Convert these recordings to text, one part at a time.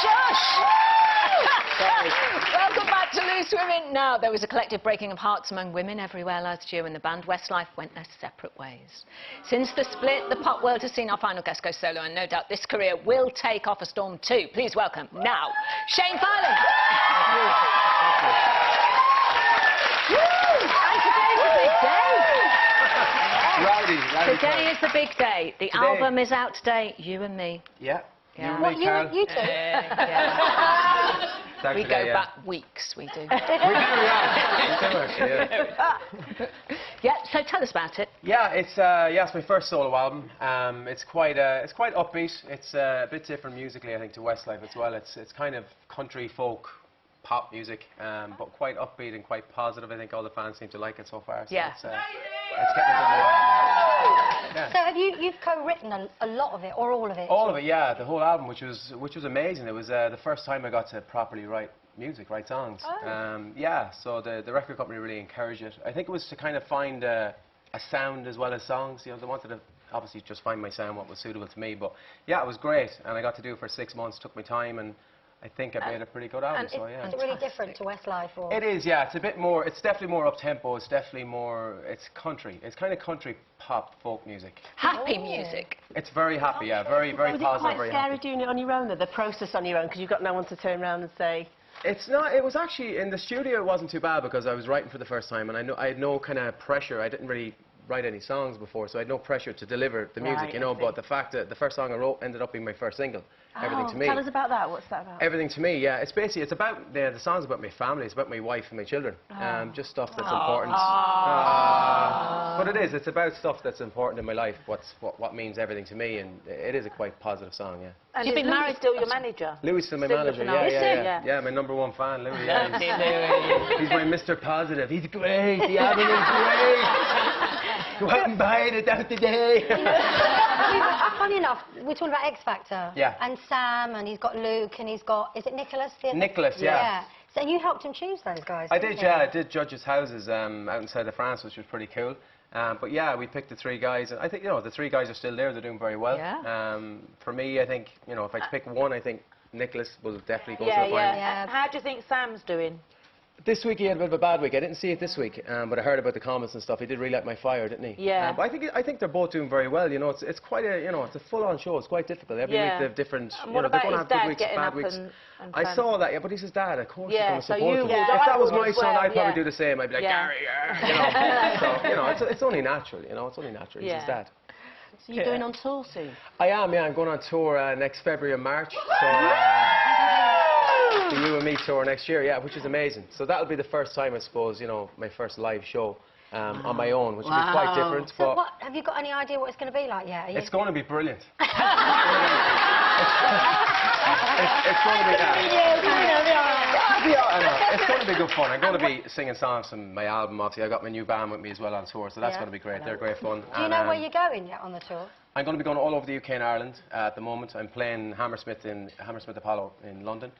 Shush! Welcome back to Loose Women. Now, there was a collective breaking of hearts among women everywhere last year when the band Westlife went their separate ways. Since the split, the pop world has seen our final guest go solo, and no doubt this career will take off a storm too. Please welcome, now, Shane Filan. Today is the big day. The album is out today, You and Me. Yeah. Yeah. You and me, Carol. You two? Yeah. We go back weeks, we do. We do, yeah. Yeah, so tell us about it. Yeah, it's my first solo album. It's quite upbeat. It's a bit different musically, I think, to Westlife as well. It's kind of country folk pop music, but quite upbeat and quite positive. I think all the fans seem to like it so far. So yeah. It's getting a bit more. Yeah. So have you've co-written a lot of it, or all of it? All of it, yeah. The whole album, which was amazing. It was the first time I got to properly write music, write songs. Oh. Yeah, so the record company really encouraged it. I think it was to kind of find a sound as well as songs. You know, they wanted to obviously just find my sound, what was suitable to me. But yeah, it was great, and I got to do it for 6 months. Took my time, and I think I made a pretty good album. So yeah. It's really different to Westlife, or? It is, yeah. It's a bit more. It's definitely more up tempo. It's definitely more. It's country. It's kind of country pop folk music. Happy music. It's very happy, yeah. Very positive. Was it quite very scary happy. doing it on your own, though? The process on your own, because you've got no one to turn around and say. It's not. It was actually in the studio. It wasn't too bad because I was writing for the first time, and I had no kind of pressure. I didn't really write any songs before, so I had no pressure to deliver the music, you know. But the fact that the first song I wrote ended up being my first single. Everything to Me. Tell us about that. What's that about? Everything to Me, yeah. It's basically, it's about, the song's about my family, it's about my wife and my children. Just stuff that's important. But it is, it's about stuff that's important in my life, what means everything to me, and it is a quite positive song, yeah. And you've been married, still your manager? Louis is still my manager, yeah. Yeah, my #1 fan, Louis, yeah. He's my Mr. Positive. He's great, the album is great. Go out and buy it out today. Funny enough, we're talking about X Factor. Yeah. And Sam, and he's got Luke, and he's got, is it Nicholas? Nicholas, yeah. So you helped him choose those guys, I did, yeah. I did Judges' Houses out inside of France, which was pretty cool. But yeah, we picked the 3 guys, and I think, you know, the 3 guys are still there. They're doing very well. Yeah. For me, I think, you know, if I had to pick one, I think Nicholas will definitely go to the final. Yeah. How do you think Sam's doing? This week he had a bit of a bad week. I didn't see it this week, but I heard about the comments and stuff. He did really like my fire, didn't he? Yeah. But I think they're both doing very well. You know, it's quite a, you know, it's a full-on show. It's quite difficult. Every week they have different. And you know, about they're going to his have good dad weeks, getting bad up weeks. and I saw that, yeah, but he's his dad. Of course, Yeah, he's so going to support him. you- If that was my as son, well, I'd probably do the same. I'd be like, Gary, you know. So, you know, it's only natural. You know, it's only natural. He's his dad. So you're going on tour soon? I am, yeah. I'm going on tour next February and March. So. The You and Me tour next year, yeah, which is amazing. So that'll be the first time, I suppose, you know, my first live show on my own, which will be quite different. So but have you got any idea what it's going to be like yet? it's going to be brilliant. It's going to be, it's going to be good fun. I'm going to be singing songs from my album, obviously. I got my new band with me as well on tour, so that's going to be great. They're great fun. Do you know where you're going yet on the tour? I'm going to be going all over the UK and Ireland at the moment. I'm playing Hammersmith Apollo in London,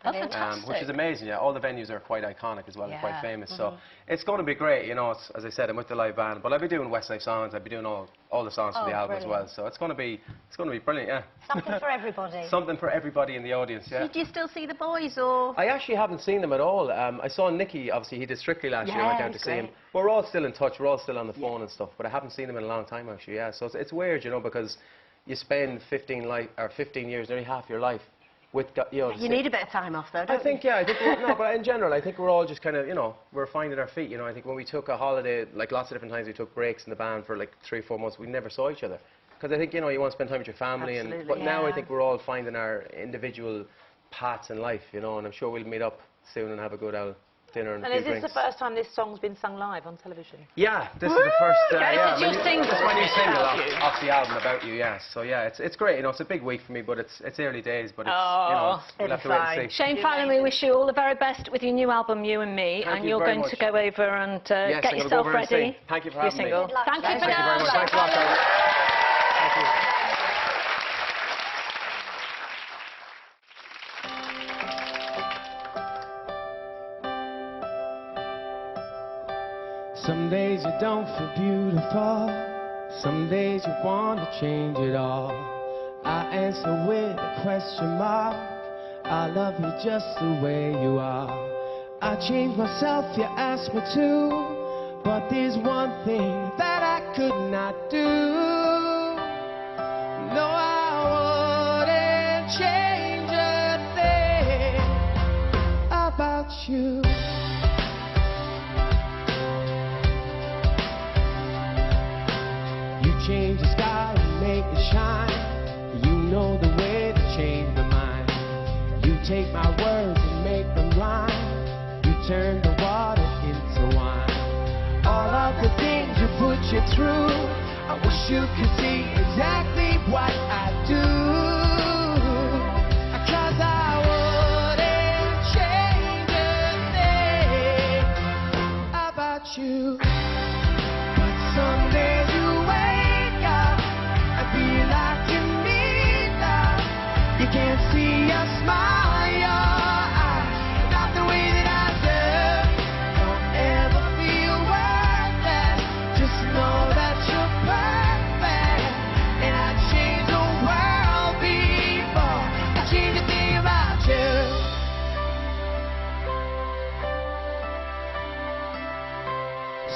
which is amazing. Yeah, all the venues are quite iconic as well, and quite famous. So it's going to be great. You know, as I said, I'm with the live band, but I'll be doing Westlife songs. I'll be doing all the songs from the album as well. So it's going to be brilliant. Yeah. Something for everybody. Something for everybody in the audience. Yeah. Do you still see the boys, or? I actually haven't seen them at all. I saw Nicky. Obviously, he did Strictly last year. I went down to see him. We're all still in touch. We're all still on the phone and stuff. But I haven't seen them in a long time actually. Yeah. So it's weird, you know, because you spend 15 years, nearly half your life, with, you know. You need a bit of time off, though, don't you? I think, yeah. I think no, but in general, I think we're all just kind of, you know, we're finding our feet. You know, I think when we took a holiday, like lots of different times, we took breaks in the band for like 3 or 4 months. We never saw each other because I think, you know, you want to spend time with your family. But now I think we're all finding our individual paths in life, you know. And I'm sure we'll meet up soon and have a good old dinner and a few is this drinks. the first time this song's been sung live on television? Yeah, this is the first. Yeah, Did you sing? It's my new single off the album About You. Yeah, so yeah, it's great. You know, it's a big week for me, but it's early days. But it's, you know, we'll have to wait and see. Shane Filan, we wish you all the very best with your new album, You and Me, and you're going to go over and get yourself ready. Thank you for having me. Thank you for Thank you very much. Thanks a lot, guys. Thank you. Some days you don't feel beautiful, some days you want to change it all. I answer with a question mark, I love you just the way you are. I changed myself, you asked me to, but there's one thing that I could not do. No, I wouldn't change a thing about you. You change the sky and make it shine. You know the way to change my mind. You take my words and make them rhyme. You turn the water into wine. All of the things you put you through, I wish you could see exactly what I do. 'Cause I wouldn't change a thing about you. But some days you wake up and feel like you need love. You can't see a smile in your eyes, not the way that I do. Don't ever feel worthless, just know that you're perfect. And I'd change the world before I change a thing about you.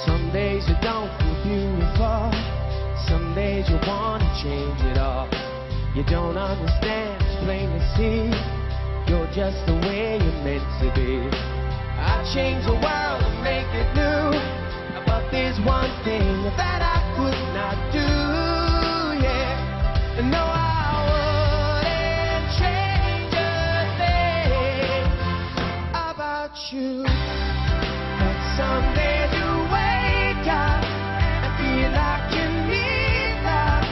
Some days you don't feel beautiful, some days you wanna change it all. You don't understand, it's plain to see. You're just the way you're meant to be. I change the world and make it new, but there's one thing that I could not do, yeah. No, I wouldn't change a thing about you. But some days you wake up and feel like you need love.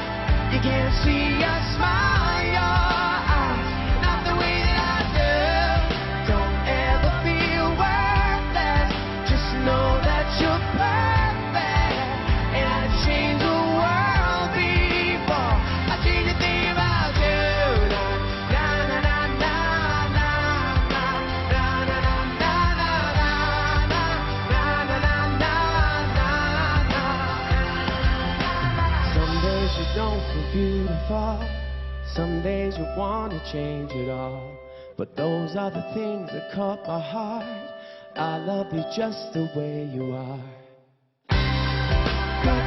You can't see a smile in your eyes, not the way that I do. Don't ever feel worthless, just know that you're perfect. And I'd change the world before I change a thing about you. Na na na na na na na na na na na na na na. Some days you don't feel beautiful, some days you wanna change it all. But those are the things that caught my heart. I love you just the way you are. But